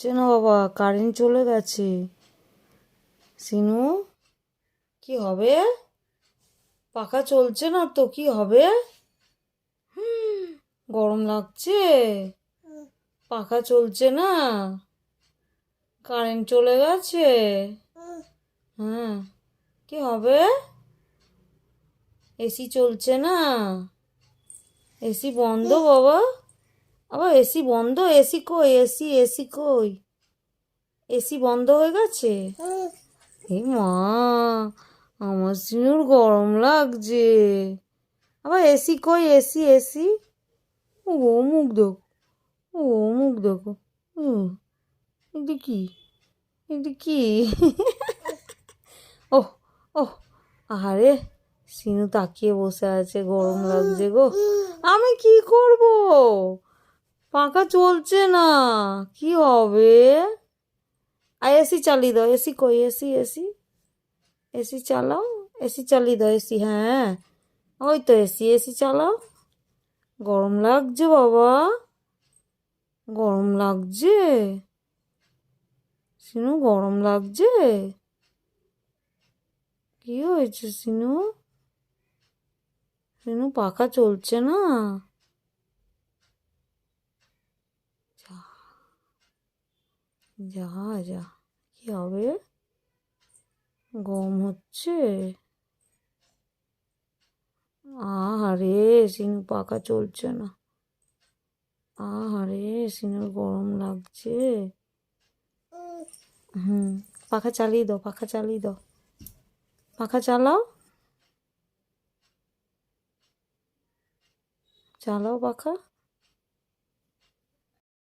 হচ্ছে না বাবা, কারেন্ট চলে গেছে। সিনু, কি হবে? পাখা চলছে না তো, কি হবে? গরম লাগছে, পাখা চলছে না, কারেন্ট চলে গেছে। হ্যাঁ, কি হবে? এসি চলছে না, এসি বন্ধ বাবা। আবার এসি বন্ধ? এসি কই? এসি এসি কই? এসি বন্ধ হয়ে গেছে? এই মা, আমার সিনুর গরম লাগছে। আবার এসি কই? এসি এসি, ও মুখ দেখো, ও মুখ দেখো। হুম, এটা কি? এটা কি? ওহ, ওহ, আরে সিনু তাকিয়ে বসে আছে, গরম লাগছে গো। আমি কি করব? পাখা চলছে না, কি হবে? আর এসি চালিয়ে দাও। এসি কই? এসি এসি, এসি চালাও, এসি চালিয়ে দাও। এসি, হ্যাঁ ওই তো এসি, এসি চালাও। গরম লাগছে বাবা, গরম লাগছে। সিনু গরম লাগছে? কি হয়েছে সিনু? সিনু পাখা চলছে না। যা যা যা, কি হবে? গরম হচ্ছে। আহারে, সিনু পাখা চলছে না। আহারে, সিনুর গরম লাগছে। হুম, পাখা চালিয়ে দাও, পাখা চালিয়ে দাও। পাখা চালাও, চালাও পাখা।